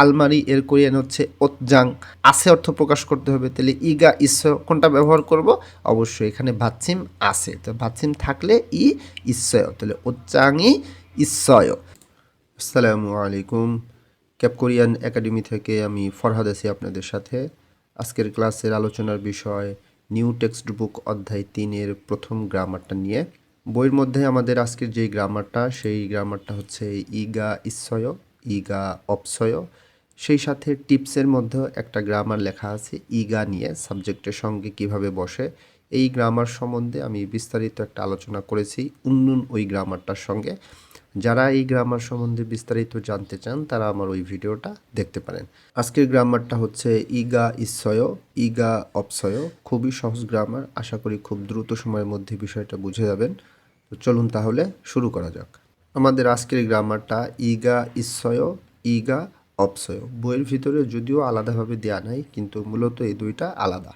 আলমারি এর কোরিয়ান হচ্ছে ওতজাং। আছে অর্থ প্রকাশ করতে হবে, তাহলে ইগা ইসয় কোনটা ব্যবহার করব? অবশ্যই এখানে ভাচ্ছিম আছে, তো ভাচ্ছিম থাকলে ইসয়, তাহলে ওতজাংই ইসয়। আসসালামু আলাইকুম। ক্যাপ কোরিয়ান একাডেমি থেকে আমি ফরহাদ আছি আপনাদের সাথে। আজকের ক্লাসের আলোচনার বিষয় নিউ টেক্সট বুক অধ্যায় 3-এর প্রথম গ্রামারটা নিয়ে। বইয়ের মধ্যে আমাদের আজকের যেই গ্রামারটা, সেই গ্রামারটা হচ্ছে ইগা ইসয়, ইগা অপসয়। সেই সাথে টিপসের মধ্যেও একটা গ্রামার লেখা আছে ইগা নিয়ে, সাবজেক্টের সঙ্গে কিভাবে বসে। এই গ্রামার সম্বন্ধে আমি বিস্তারিত একটা আলোচনা করেছি ওই গ্রামারটার সঙ্গে। যারা এই গ্রামার সম্বন্ধে বিস্তারিত জানতে চান তারা আমার ওই ভিডিওটা দেখতে পারেন। আজকের গ্রামারটা হচ্ছে ইগা ইসয়, ইগা অপসয়। খুবই সহজ গ্রামার, আশা করি খুব দ্রুত সময়ের মধ্যে বিষয়টা বুঝে যাবেন। তো চলুন তাহলে শুরু করা যাক। আমাদের আজকের গ্রামারটা ইগা ইসয়, ইগা অপসয়। বইয়ের ভিতরে যদিও আলাদাভাবে দেয়া নাই, কিন্তু মূলত এই দুইটা আলাদা।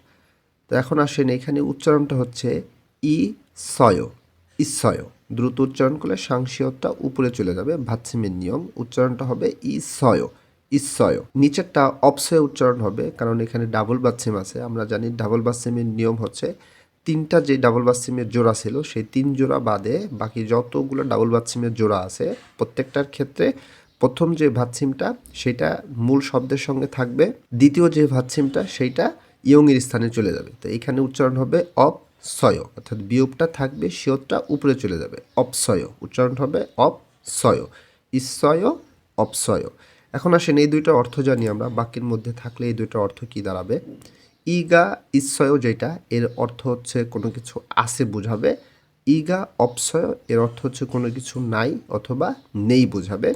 তো এখন আসেন, এখানে উচ্চারণটা হচ্ছে সয়, ইসয়। দ্রুত উচ্চারণ করলে সাংসিয়তটা উপরে চলে যাবে, ভাচ্ছিমের নিয়ম। উচ্চারণটা হবে ইসয়, ইসয়। নিচেরটা অপসয় উচ্চারণ হবে, কারণ এখানে ডাবল বাচ্ছিম আছে। আমরা জানি ডাবল বাচ্ছিমের নিয়ম হচ্ছে তিনটা যে ডাবল বাচ্ছিমের জোড়া ছিল সেই 3 জোড়া বাদে বাকি যতগুলো ডাবল বাচ্ছিমের জোড়া আছে প্রত্যেকটার ক্ষেত্রে প্রথম যে ভাচ্ছিমটা সেটা মূল শব্দের সঙ্গে থাকবে, দ্বিতীয় যে ভাচ্ছিমটা সেইটা ইয়ংয়ের স্থানে চলে যাবে। তো এখানে উচ্চারণ হবে অপসয়, অর্থাৎ বিয়োগটা থাকবে, শিয়তটা উপরে চলে যাবে। অপসয় উচ্চারণ হবে অপসয়, ইসয় অপসয়। এখন আসেন এই দুইটা অর্থ জানি আমরা। বাক্যের মধ্যে থাকলে এই দুইটা অর্থ কি দাঁড়াবে? ইগা ইসয় যেটা, এর অর্থ হচ্ছে কোনো কিছু আছে বোঝাবে। ইগা অপসয় এর অর্থ হচ্ছে কোনো কিছু নাই অথবা নেই বোঝাবে।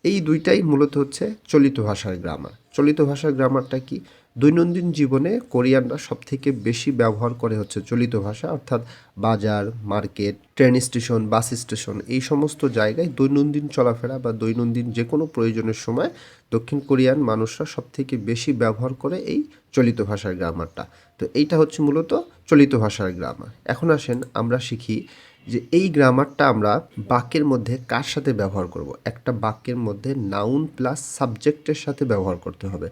এই দুইটাই মূলত হচ্ছে চলিত ভাষার গ্রামার। চলিত ভাষার গ্রামারটা কি? দৈনন্দিন জীবনে কোরিয়ানরা সবথেকে বেশি ব্যবহার করে হচ্ছে চলিত ভাষা, অর্থাৎ বাজার, market, train station, bus station, এই সমস্ত জায়গায় দৈনন্দিন চলাফেরা বা দৈনন্দিন যে কোনো প্রয়োজনের সময় দক্ষিণ কোরিয়ান মানুষরা সবথেকে বেশি ব্যবহার করে এই চলিত ভাষার গ্রামারটা। তো এইটা হচ্ছে মূলত চলিত ভাষার গ্রামার। এখন আসেন আমরা শিখি যে এই গ্রামারটা আমরা বাক্যের মধ্যে কার সাথে ব্যবহার করব। একটা বাক্যের মধ্যে নাউন প্লাস সাবজেক্টের সাথে ব্যবহার করতে হবে,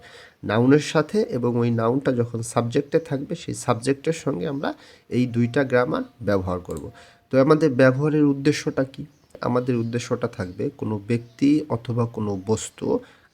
নাউনের সাথে, এবং ওই নাউনটা যখন সাবজেক্টে থাকবে সেই সাবজেক্টের সঙ্গে আমরা এই দুইটা গ্রামার ব্যবহার করব। তো আমাদের ব্যবহারের উদ্দেশ্যটা কি? আমাদের উদ্দেশ্যটা থাকবে কোনো ব্যক্তি অথবা কোনো বস্তু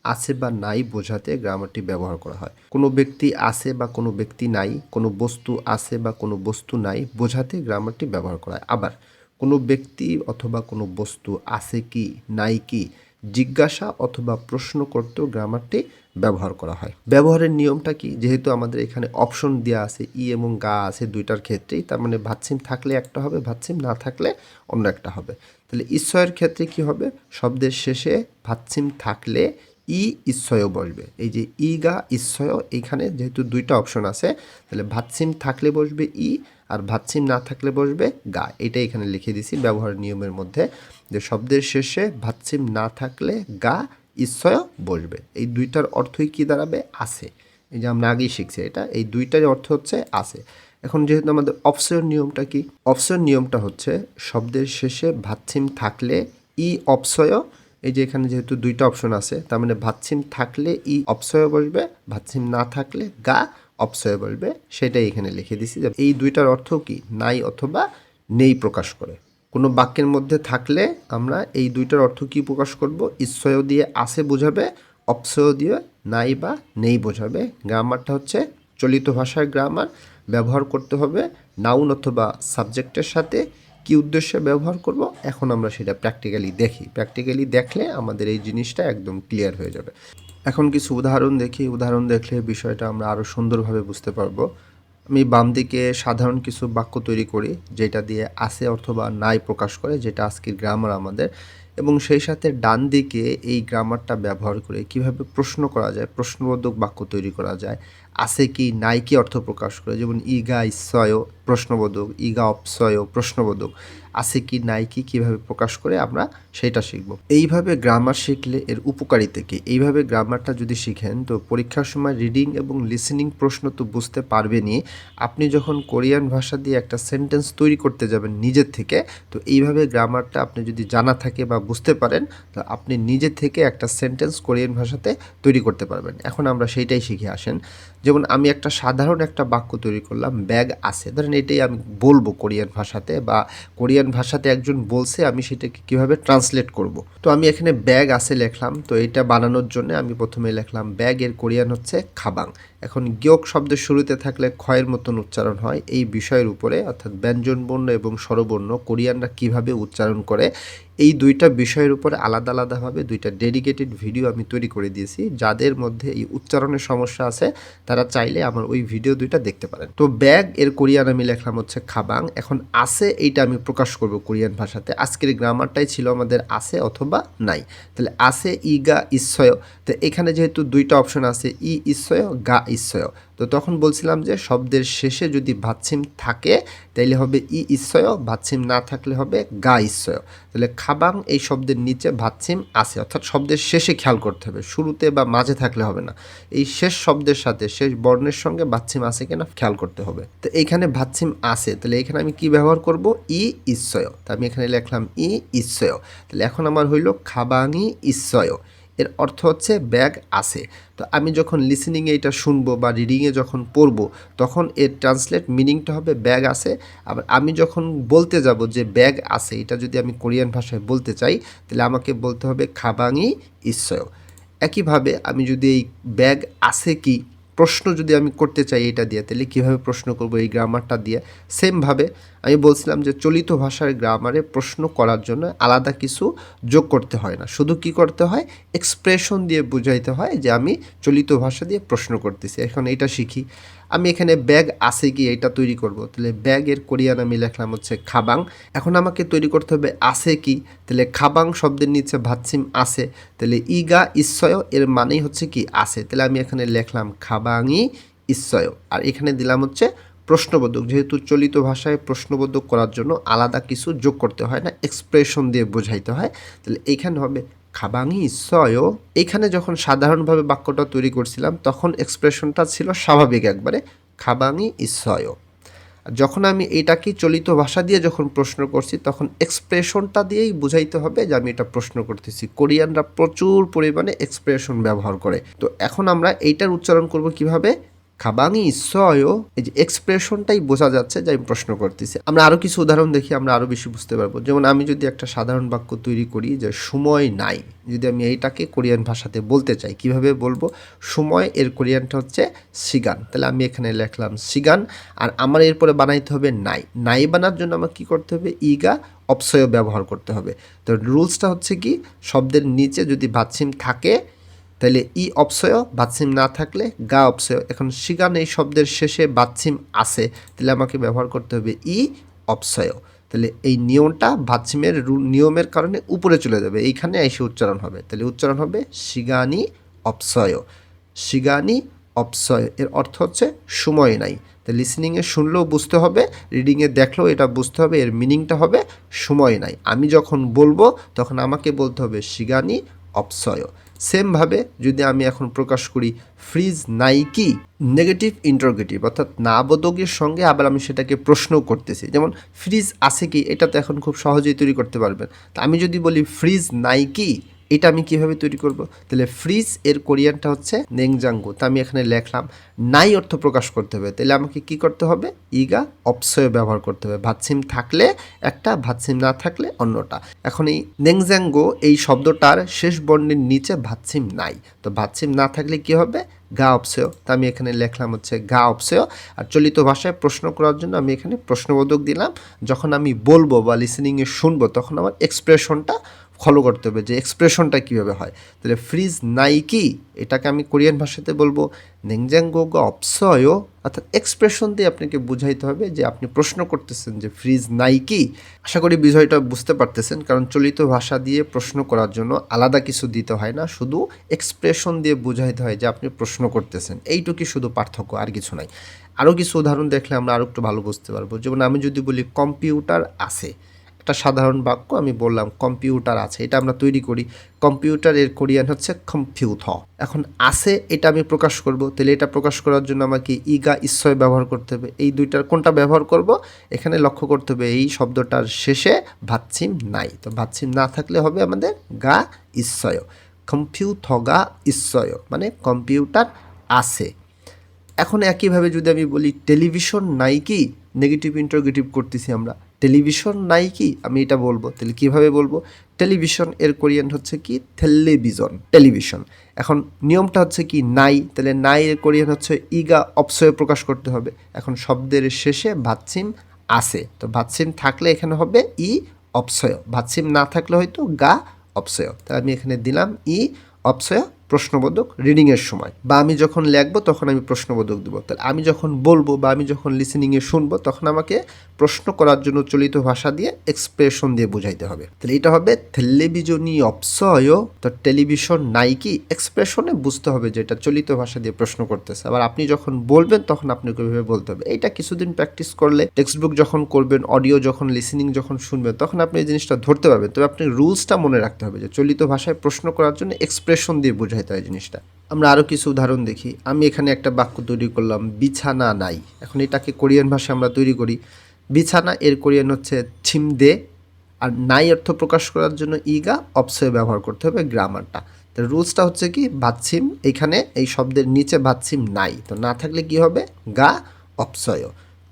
আছে বা নাই বোঝাতে গ্রামারটি ব্যবহার করা হয়। কোনো ব্যক্তি আছে বা কোনো ব্যক্তি নাই, কোনো বস্তু আছে বা কোনো বস্তু নাই বোঝাতে গ্রামারটি ব্যবহার করা হয়। আবার কোনো ব্যক্তি অথবা কোনো বস্তু আছে কি নাই কি জিজ্ঞাসা অথবা প্রশ্ন করতেও গ্রামারটি ব্যবহার করা হয়। ব্যবহারের নিয়মটা কি? যেহেতু আমাদের এখানে অপশন দেওয়া আছে, ই এবং গা আছে দুইটার ক্ষেত্রেই, তার মানে ভাচ্ছিম থাকলে একটা হবে, ভাচ্ছিম না থাকলে অন্য একটা হবে। তাহলে ইসয়ের ক্ষেত্রে কি হবে? শব্দের শেষে ভাচ্ছিম থাকলে ইসয় বসবে। এই যে ইগা ইসয়, এইখানে যেহেতু দুইটা অপশন আছে, তাহলে ভাচ্ছিম থাকলে বসবে আর ভাচ্ছিম না থাকলে বসবে গা। এটা এখানে লিখে দিছি ব্যবহার নিয়মের মধ্যে, যে শব্দের শেষে ভাচ্ছিম না থাকলে গা ইসয় বসবে। এই দুইটার অর্থই কি দাঁড়াবে? আছে। এই যে আমরা আগেই শিখছি এটা, এই দুইটার অর্থ হচ্ছে আছে। এখন যেহেতু আমাদের অপসয়ের নিয়মটা কি? অপসয়ের নিয়মটা হচ্ছে শব্দের শেষে ভাচ্ছিম থাকলে অপসয়। এই যে এখানে যেহেতু দুইটা অপশন আছে, তার মানে ভাচ্ছিম থাকলে অপসয় বসবে, ভাচ্ছিম না থাকলে গা অপসয় বসবে। সেটাই এখানে লিখে দিছি যে এই দুইটার অর্থ কি? নাই অথবা নেই প্রকাশ করে। কোনো বাক্যের মধ্যে থাকলে আমরা এই দুইটার অর্থ কি প্রকাশ করব? ইসয় দিয়ে আছে বোঝাবে, অপসয় দিয়ে নাই বা নেই বোঝাবে। গ্রামারটা হচ্ছে চলিত ভাষার গ্রামার। ব্যবহার করতে হবে নাউন অথবা সাবজেক্টের সাথে। কি উদ্দেশ্যে ব্যবহার করব এখন আমরা সেটা প্র্যাকটিক্যালি দেখি। প্র্যাকটিক্যালি দেখলে আমাদের এই জিনিসটা একদম ক্লিয়ার হয়ে যাবে। এখন কিছু উদাহরণ দেখি, উদাহরণ দেখলে বিষয়টা আমরা আরও সুন্দরভাবে বুঝতে পারবো। আমি বাম দিকে সাধারণ কিছু বাক্য তৈরি করি যেটা দিয়ে আছে অথবা নাই প্রকাশ করে, যেটা আজকের গ্রামার আমাদের, এবং সেই সাথে ডান দিকে এই গ্রামারটা ব্যবহার করে কিভাবে প্রশ্ন করা যায়, প্রশ্নবোধক বাক্য তৈরি করা যায়। আছে কি নাই কি অর্থ প্রকাশ করে, যেমন ইগা ইসয়, প্রশ্নবোধক, ইগা অপসয় প্রশ্নবোধক, আছে কি নাই কি কীভাবে প্রকাশ করে আমরা সেটা শিখব। এইভাবে গ্রামার শিখলে এর উপকারিতা কি, এইভাবে গ্রামারটা যদি শিখেন তো পরীক্ষার সময় রিডিং এবং লিসেনিং প্রশ্ন তো বুঝতে পারবেনই, আপনি যখন কোরিয়ান ভাষা দিয়ে একটা সেন্টেন্স তৈরি করতে যাবেন নিজের থেকে, তো এইভাবে গ্রামারটা আপনি যদি জানা থাকে বা বুঝতে পারেন তো আপনি নিজে থেকে একটা সেন্টেন্স কোরিয়ান ভাষাতে তৈরি করতে পারবেন। এখন আমরা সেইটাই শিখে আসেন। যেমন আমি একটা সাধারণ একটা বাক্য তৈরি করলাম, ব্যাগ আছে, ধরেন এটাই আমি বলবো কোরিয়ান ভাষাতে, বা কোরিয়ান ভাষাতে একজন বলছে, আমি সেটাকে কীভাবে ট্রান্সলেট করব। তো আমি এখানে ব্যাগ আছে লিখলাম, তো এটা বানানোর জন্য আমি প্রথমে লিখলাম ব্যাগ এর কোরিয়ান হচ্ছে খাবাং। এখন গিয়ক শব্দের শুরুতে থাকলে ক্ষয়ের মতন উচ্চারণ হয়, এই বিষয়ের উপরে অর্থাৎ ব্যঞ্জনবর্ণ এবং স্বরবর্ণ কোরিয়ানরা কিভাবে উচ্চারণ করে এই দুইটা বিষয়ের উপরে আলাদা আলাদাভাবে দুইটা ডেডিকেটেড ভিডিও আমি তৈরি করে দিয়েছি। যাদের মধ্যে এই উচ্চারণের সমস্যা আছে তারা চাইলে আমার ওই ভিডিও দুইটা দেখতে পারেন। তো ব্যাগ এর কোরিয়ান আমি লিখলাম হচ্ছে খাবাং। এখন আছে এইটা আমি প্রকাশ করব কোরিয়ান ভাষাতে। আজকের গ্রামারটাই ছিল আমাদের আছে অথবা নাই। তাহলে আছে ইগা ইচ্ছয়, তো এখানে যেহেতু দুইটা অপশন আছে ই ইচ্ছয় গা ইচ্ছয়, তো তখন বলছিলাম যে শব্দের শেষে যদি ভাচ্ছিম থাকে তাইলে হবে ই ইচ্ছয়, ভাচ্ছিম না থাকলে হবে গা ইচ্ছয়। তাহলে খাবাং এই শব্দের নিচে ভাচ্ছিম আছে, অর্থাৎ শব্দের শেষে খেয়াল করতে হবে, শুরুতে বা মাঝে থাকলে হবে না। এই শেষ শব্দের সাথে শেষ বর্ণের সঙ্গে ভাচ্ছিম আছে কিনা খেয়াল করতে হবে। তো এইখানে ভাচ্ছিম আছে, তাহলে এখানে আমি কি ব্যবহার করব, ই ইচ্ছয়। তো আমি এখানে লিখলাম ই ইচ্ছয়। তাহলে এখন আমার হইল খাবাংই ইচ্ছয়, এর অর্থ হচ্ছে ব্যাগ আছে। তো আমি যখন লিসেনিংয়ে এটা শুনবো বা রিডিংয়ে যখন পড়বো তখন এর ট্রান্সলেট মিনিংটা হবে ব্যাগ আছে। আবার আমি যখন বলতে যাব যে ব্যাগ আছে, এটা যদি আমি কোরিয়ান ভাষায় বলতে চাই তাহলে আমাকে বলতে হবে খাবাংই ইচ্ছয়। একইভাবে আমি যদি এই ব্যাগ আছে কি প্রশ্ন যদি আমি করতে চাই এটা দিয়ে, তাহলে কীভাবে প্রশ্ন করব এই গ্রামারটা দিয়ে, সেমভাবে আমি বলছিলাম যে চলিত ভাষার গ্রামারে প্রশ্ন করার জন্য আলাদা কিছু যোগ করতে হয় না, শুধু কি করতে হয়, এক্সপ্রেশন দিয়ে বুঝাইতে হয় যে আমি চলিত ভাষা দিয়ে প্রশ্ন করতেছি। এখন এটা শিখি। আমি এখানে ব্যাগ আছে কি এটা তৈরি করব, তাহলে ব্যাগের কোরিয়ান আমি লিখলাম হচ্ছে খাবাং। এখন আমাকে তৈরি করতে হবে আছে কি, তাহলে খাবাং শব্দের নিচে ভাচ্ছিম আছে, তাহলে ইগা ইচ্ছয় এর মানেই হচ্ছে কি আছে, তাহলে আমি এখানে লিখলাম খাবাংই ইচ্ছয়। আর এখানে দিলাম হচ্ছে প্রশ্নবোধক, যেহেতু চলিত ভাষায় প্রশ্নবোধক করার জন্য আলাদা কিছু যোগ করতে হয় না, এক্সপ্রেশন দিয়ে বোঝাইতে হয়। তাহলে এইখানে হবে খাবাংই ইচ্ছয়। এইখানে যখন সাধারণভাবে বাক্যটা তৈরি করছিলাম তখন এক্সপ্রেশনটা ছিল স্বাভাবিক একবারে, খাবাংই ইচ্ছয়। যখন আমি এটাকে চলিত ভাষা দিয়ে যখন প্রশ্ন করছি তখন এক্সপ্রেশনটা দিয়েই বুঝাইতে হবে যে আমি এটা প্রশ্ন করতেছি। কোরিয়ানরা প্রচুর পরিমাণে এক্সপ্রেশন ব্যবহার করে। তো এখন আমরা এইটার উচ্চারণ করব কিভাবে, খাবাংই ইচ্ছয়। এই যে এক্সপ্রেশনটাই বোঝা যাচ্ছে যে আমি প্রশ্ন করতেছি। আমরা আরও কিছু উদাহরণ দেখি, আমরা আরও বেশি বুঝতে পারবো। যেমন আমি যদি একটা সাধারণ বাক্য তৈরি করি যে সময় নাই, যদি আমি এইটাকে কোরিয়ান ভাষাতে বলতে চাই কিভাবে বলবো, সময় এর কোরিয়ানটা হচ্ছে সিগান, তাহলে আমি এখানে লিখলাম সিগান। আর আমার এরপরে বানাইতে হবে নাই, নাই বানার জন্য আমার কী করতে হবে, ইগা অপসয় ব্যবহার করতে হবে। তো রুলসটা হচ্ছে কি, শব্দের নিচে যদি ভাচ্ছিম থাকে তাহলে ই অপসয়, বাচ্ছিম না থাকলে গা অপসয়। এখন সিগান এই শব্দের শেষে বাচ্ছিম আছে, তাহলে আমাকে ব্যবহার করতে হবে ই অপসয়। তাহলে এই নিয়মটা বাচ্ছিমের নিয়মের কারণে উপরে চলে যাবে, এইখানে এসে উচ্চারণ হবে। তাহলে উচ্চারণ হবে সিগানি অপসয়, সিগানি অপসয়, এর অর্থ হচ্ছে সময় নাই। তো লিসনিংয়ে শুনলেও বুঝতে হবে, রিডিংয়ে দেখলেও এটা বুঝতে হবে, এর মিনিংটা হবে সময় নাই। আমি যখন বলবো তখন আমাকে বলতে হবে সিগানি অপসয়। সেমভাবে যদি আমি এখন প্রকাশ করি ফ্রিজ নাই কি, নেগেটিভ ইন্টারোগেটিভ অর্থাৎ না বোধকের সঙ্গে আবার আমি সেটাকে প্রশ্নও করতেছি। যেমন ফ্রিজ আছে কি, এটা তো এখন খুব সহজেই তৈরি করতে পারবেন। তা আমি যদি বলি ফ্রিজ নাই কি, এটা আমি কিভাবে তৈরি করব, তাহলে ফ্রিজ এর কোরিয়ানটা হচ্ছে নেংজাঙ্গু। তা আমি এখানে লিখলাম নাই অর্থ প্রকাশ করতে হবে, তাহলে আমাকে কি করতে হবে, ইগা অপসয় ব্যবহার করতে হবে। ভাচ্ছিম থাকলে একটা, ভাচ্ছিম না থাকলে অন্যটা। এখন এই নেংজাঙ্গো এই শব্দটার শেষ বর্ণের নিচে ভাচ্ছিম নাই, তো ভাচ্ছিম না থাকলে কি হবে, গা অপসয়। তা আমি এখানে লিখলাম হচ্ছে গা অপসয়। আর চলিত ভাষায় প্রশ্ন করার জন্য আমি এখানে প্রশ্নবোধক দিলাম। যখন আমি বলবো বা লিসেনিংয়ে শুনবো তখন আমার এক্সপ্রেশনটা ফলো করতে হবে যে এক্সপ্রেশনটা কীভাবে হয়। তাহলে ফ্রিজ নাই কি, এটাকে আমি কোরিয়ান ভাষাতে বলবো নেংজাঙ্গোগা অপসয়, অর্থাৎ এক্সপ্রেশন দিয়ে আপনাকে বুঝাইতে হবে যে আপনি প্রশ্ন করতেছেন যে ফ্রিজ নাই কি। আশা করি বিষয়টা বুঝতে পারতেছেন, কারণ চলিত ভাষা দিয়ে প্রশ্ন করার জন্য আলাদা কিছু দিতে হয় না, শুধু এক্সপ্রেশন দিয়ে বুঝাইতে হয় যে আপনি প্রশ্ন করতেছেন, এইটুকুই শুধু পার্থক্য, আর কিছু নাই। আরও কিছু উদাহরণ দেখলে আমরা আরও একটু ভালো বুঝতে পারবো। যেমন আমি যদি বলি কম্পিউটার আছে, একটা সাধারণ বাক্য আমি বললাম কম্পিউটার আছে, এটা আমরা তৈরি করি। কম্পিউটার এর কোরিয়ান হচ্ছে কম্পিউথ। এখন আছে এটা আমি প্রকাশ করব, তাহলে এটা প্রকাশ করার জন্য আমাকে ইগা ইশ্বয় ব্যবহার করতে হবে। এই দুইটার কোনটা ব্যবহার করব, এখানে লক্ষ্য করতে হবে এই শব্দটার শেষে ভাচ্ছিম নাই, তো ভাচ্ছিম না থাকলে হবে আমাদের গা ইশ্বয়। কম্পিউথগা ইশ্বয় মানে কম্পিউটার আছে। এখন একইভাবে যদি আমি বলি টেলিভিশন নাই কি, নেগেটিভ ইন্টারোগেটিভ করতেছি আমরা, টেলিভিশন নাই কি, আমি এটা বলবো, তাহলে কীভাবে বলবো, টেলিভিশন এর কোরিয়ান হচ্ছে কি টেলিভিশন, টেলিভিশন। এখন নিয়মটা হচ্ছে কি নাই, তাহলে নাই এর কোরিয়ান হচ্ছে ইগা অপসয়ে প্রকাশ করতে হবে। এখন শব্দের শেষে ভাচ্ছিম আছে, তো ভাচ্ছিম থাকলে এখানে হবে ই অপসয়, ভাচ্ছিম না থাকলে হয়তো গা অপসয়। তাহলে আমি এখানে দিলাম ই অপসয় প্রশ্নবোধক রিডিংয়ের সময়, বা আমি যখন লিখবো তখন আমি প্রশ্নবোধক দেবো। তাহলে আমি যখন বলবো বা আমি যখন লিসেনিংয়ে শুনবো তখন আমাকে প্রশ্ন করার জন্য চলিত ভাষা দিয়ে এক্সপ্রেশন দিয়ে বোঝাইতে হবে। তাহলে এটা হবে টেলিভিশনই অপসয়, তো টেলিভিশন নাই কি, এক্সপ্রেশনে বুঝতে হবে যে এটা চলিত ভাষা দিয়ে প্রশ্ন করতেছে। আবার আপনি যখন বলবেন তখন আপনাকে ওইভাবে বলতে হবে। এইটা কিছুদিন প্র্যাকটিস করলে, টেক্সট বুক যখন করবেন, অডিও যখন লিসেনিং যখন শুনবেন তখন আপনি এই জিনিসটা ধরতে পারবেন। তবে আপনি রুলসটা মনে রাখতে হবে যে চলিত ভাষায় প্রশ্ন করার জন্য এক্সপ্রেশন দিয়ে বোঝাইতে হয় জিনিসটা। আমরা আরও কিছু উদাহরণ দেখি। আমি এখানে একটা বাক্য তৈরি করলাম বিছানা নাই। এখন এটাকে কোরিয়ান ভাষায় আমরা তৈরি করি। বিছানা এর কোরিয়ান হচ্ছে ছিমদে, আর নাই অর্থ প্রকাশ করার জন্য ইগা অপসয় ব্যবহার করতে হবে, গ্রামারটা। তো রুলসটা হচ্ছে কি, ভাচ্ছিম এখানে এই শব্দের নিচে ভাচ্ছিম নাই, তো না থাকলে কি হবে গা অপসয়,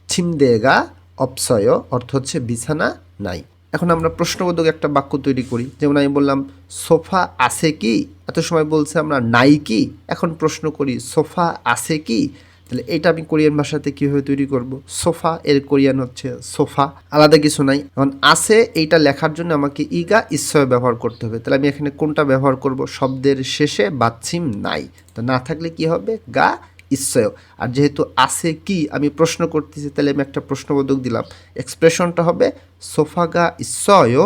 ছিমদে গা অপসয় অর্থ হচ্ছে বিছানা নাই। এখন আমরা প্রশ্নবোধক একটা বাক্য তৈরি করি। যেমন আমি বললাম সোফা আছে কি, এত সময় বলছে আমরা নাই কি, এখন প্রশ্ন করি সোফা আছে কি, তাহলে এটা আমি কোরিয়ান ভাষাতে কীভাবে তৈরি করব, সোফা এর কোরিয়ান হচ্ছে সোফা, আলাদা কিছু নাই। এখন আছে এইটা লেখার জন্য আমাকে ইগা ইশ্বয় ব্যবহার করতে হবে, তাহলে আমি এখানে কোনটা ব্যবহার করব, শব্দের শেষে বাচ্ছিম নাই, তো না থাকলে কি হবে গা ইশ্বয়। আর যেহেতু আছে কি আমি প্রশ্ন করতেছি, তাহলে আমি একটা প্রশ্নবোধক দিলাম, এক্সপ্রেশনটা হবে সোফা গা ইশ্বয়,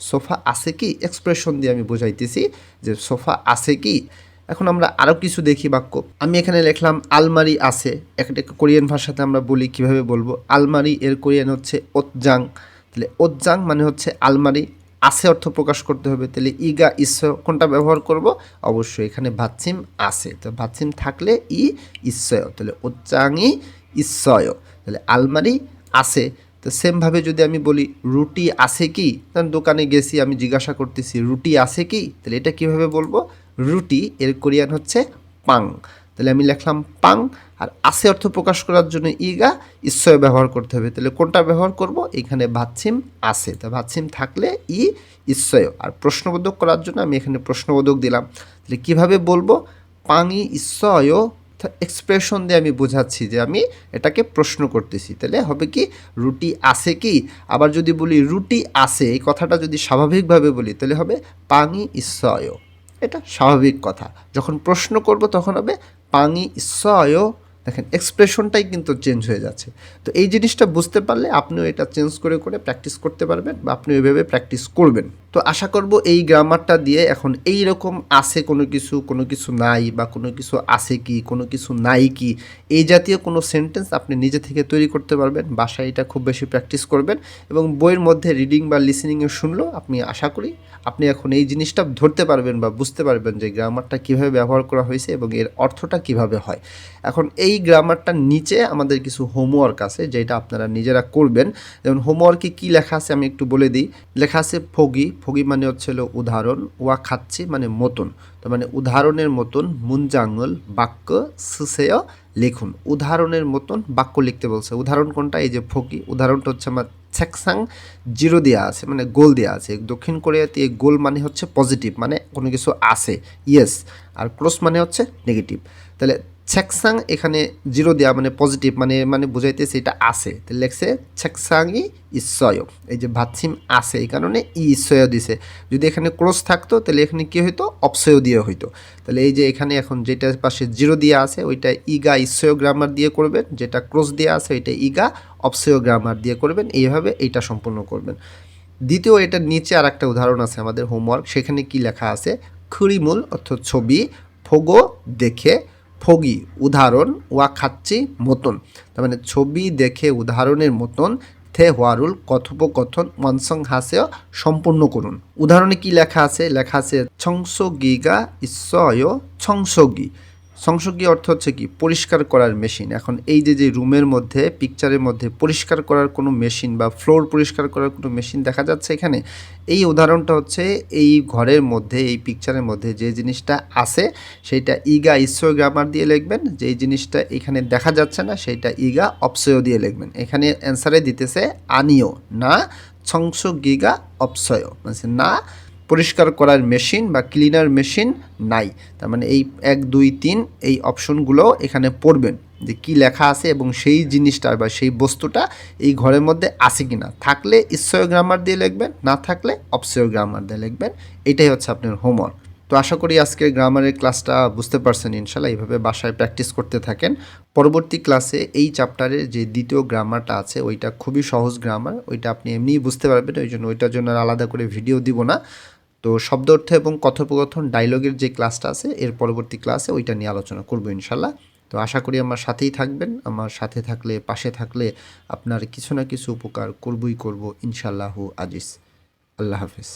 সোফা আছে কি, এক্সপ্রেশন দিয়ে আমি বোঝাইতেছি যে সোফা আছে কি। এখন আমরা আরও কিছু দেখি বাক্য। আমি এখানে লিখলাম আলমারি আছে, একটা কোরিয়ান ভাষাতে আমরা বলি, কিভাবে বলবো, আলমারি এর কোরিয়ান হচ্ছে ওতজাং। তাহলে ওতজাং মানে হচ্ছে আলমারি, আছে অর্থ প্রকাশ করতে হবে, তাহলে ইগা ইশ্বয় কোনটা ব্যবহার করব, অবশ্যই এখানে ভাচ্ছিম আছে, তো ভাচ্ছিম থাকলে ই ইশ্বয়, তাহলে ওতজাংই ইশ্বয়, তাহলে আলমারি আছে। তো সেমভাবে যদি আমি বলি রুটি আছে কি, কারণ দোকানে গেছি আমি জিজ্ঞাসা করতেছি রুটি আছে কি, তাহলে এটা কীভাবে বলবো, রুটি এর কোরিয়ান হচ্ছে পাং, তাহলে আমি লিখলাম পাং। আর আছে অর্থ প্রকাশ করার জন্য ইগা ইশ্বয় ব্যবহার করতে হবে, তাহলে কোনটা ব্যবহার করব, এখানে ভাচ্ছিম আছে, তো ভাচ্ছিম থাকলে ই ইশ্বয়। আর প্রশ্নবোধক করার জন্য আমি এখানে প্রশ্নবোধক দিলাম, তাহলে কীভাবে বলবো, পাঙি ইশ্বয়, এক্সপ্রেশন দিয়ে আমি বোঝাচ্ছি যে আমি এটাকে প্রশ্ন করতেছি, তাহলে হবে কি রুটি আছে কি। আবার যদি বলি রুটি আছে, এই কথাটা যদি স্বাভাবিকভাবে বলি তাহলে হবে পাঙি ইশ্বয়, এটা স্বাভাবিক কথা। যখন প্রশ্ন করব তখন হবে পাঙি ইশ্বয়, দেখেন এক্সপ্রেশনটাই কিন্তু চেঞ্জ হয়ে যাচ্ছে। তো এই জিনিসটা বুঝতে পারলে আপনিও এটা চেঞ্জ করে করে প্র্যাকটিস করতে পারবেন, বা আপনি ওইভাবে প্র্যাকটিস করবেন। তো আশা করব এই গ্রামারটা দিয়ে এখন এই রকম আছে কোনো কিছু নাই, বা কোনো কিছু আছে কি, কোনো কিছু নাই কি, এই জাতীয় কোনো সেন্টেন্স আপনি নিজে থেকে তৈরি করতে পারবেন। বাসায় এটা খুব বেশি প্র্যাকটিস করবেন, এবং বইয়ের মধ্যে রিডিং বা লিসেনিংয়ে শুনলেও আপনি আশা করি আপনি এখন এই জিনিসটা ধরতে পারবেন বা বুঝতে পারবেন যে গ্রামারটা কীভাবে ব্যবহার করা হয়েছে এবং এর অর্থটা কিভাবে হয়। এখন এই গ্রামারটার নিচে আমাদের কিছু হোমওয়ার্ক আছে যেটা আপনারা নিজেরা করবেন। যেমন হোমওয়ার্কে কী লেখা আছে আমি একটু বলে দিই। লেখা আছে ফগি, ফগি মানে হচ্ছে উদাহরণ, ওয়া খাচ্ছি মানে মতন, তার মানে উদাহরণের মতন, মুনজাঙ্গল বাক্য সুসেয় লিখুন। উদাহরণের মতন বাক্য লিখতে বলছে। উদাহরণ কোনটা, এই যে ফগি, উদাহরণটা হচ্ছে আমার সেকসাং জিরো দেওয়া আছে, মানে গোল দেওয়া আছে। দক্ষিণ কোরিয়াতে এই গোল মানে হচ্ছে পজিটিভ, মানে কোনো কিছু আছে, ইয়েস, আর ক্রস মানে হচ্ছে নেগেটিভ। তাহলে ছেকসাং এখানে জিরো দেওয়া মানে পজিটিভ মানে মানে বুঝাইতেছে এটা আছে, তো লেখছে ছেকসাংই ইসয়, এই যে ভাতসিম আছে এই কারণে ই ইসয় দিছে। যদি এখানে ক্রস থাকতো তাহলে এখানে কী হইতো, অপসয় দিয়ে হইতো। তাহলে এই যে এখানে এখন যেটা পাশে জিরো দিয়ে আছে ওইটা ইগা ইসয় গ্রামার দিয়ে করবেন, যেটা ক্রস দিয়ে আছে ওইটা ইগা অপসয় গ্রামার দিয়ে করবেন, এইভাবে এইটা সম্পূর্ণ করবেন। দ্বিতীয় এটার নিচে আর একটা উদাহরণ আছে আমাদের হোমওয়ার্ক, সেখানে কি লেখা আছে, খুরিমূল অর্থাৎ ছবি, ফোগো দেখে, ফগি উদাহরণ, ওয়া খাচ্ছি মতন, তার মানে ছবি দেখে উদাহরণের মতন, থে হোয়ারুল কথোপকথন ওয়ানসং হাসেও সম্পূর্ণ করুন। উদাহরণে কি লেখা আছে, লেখা আছে ছংসগিগা ইসয় ছংসগি। সংসর্গী অর্থ হচ্ছে কি, পরিষ্কার করার মেশিন। এখন এই যে রুমের মধ্যে পিকচারের মধ্যে পরিষ্কার করার কোনো মেশিন বা ফ্লোর পরিষ্কার করার কোনো মেশিন দেখা যাচ্ছে এখানে, এই উদাহরণটা হচ্ছে এই ঘরের মধ্যে এই পিকচারের মধ্যে যে জিনিসটা আছে সেইটা ইগা ইসয় গ্রামার দিয়ে লিখবেন, যেই জিনিসটা এখানে দেখা যাচ্ছে না সেইটা ইগা অপসয় দিয়ে লিখবেন। এখানে অ্যান্সারে দিতেছে আনিও না সংসর্গিগা অপসয়, মানে না পরিষ্কার করার মেশিন বা ক্লিনার মেশিন নাই। তার মানে এই 1 2 3 এই অপশনগুলো এখানে পড়বেন যে কি লেখা আছে এবং সেই জিনিসটা বা সেই বস্তুটা এই ঘরের মধ্যে আছে কি না। থাকলে ইসয় গ্রামার দিয়ে লিখবেন, না থাকলে অপসয় গ্রামার দিয়ে লিখবেন। এটাই হচ্ছে আপনার হোমওয়ার্ক। তো আশা করি আজকের গ্রামারের ক্লাসটা বুঝতে পারছেন ইনশাল্লাহ। এইভাবে বাসায় প্র্যাকটিস করতে থাকেন। পরবর্তী ক্লাসে এই চ্যাপ্টারের যে দ্বিতীয় গ্রামারটা আছে ওইটা খুবই সহজ গ্রামার, ওইটা আপনি এমনিই বুঝতে পারবেন, ওই জন্য ওইটার জন্য আর আলাদা করে ভিডিও দিব না। তো শব্দ অর্থ এবং কথোপকথন ডায়লগের যে ক্লাসটা আছে এর পরবর্তী ক্লাসে ওইটা নিয়ে আলোচনা করবো ইনশাল্লাহ। তো আশা করি আমার সাথেই থাকবেন, আমার সাথে থাকলে পাশে থাকলে আপনার কিছু না কিছু উপকার করবই করব ইনশাল্লাহু আজিজ। আল্লাহ হাফিজ।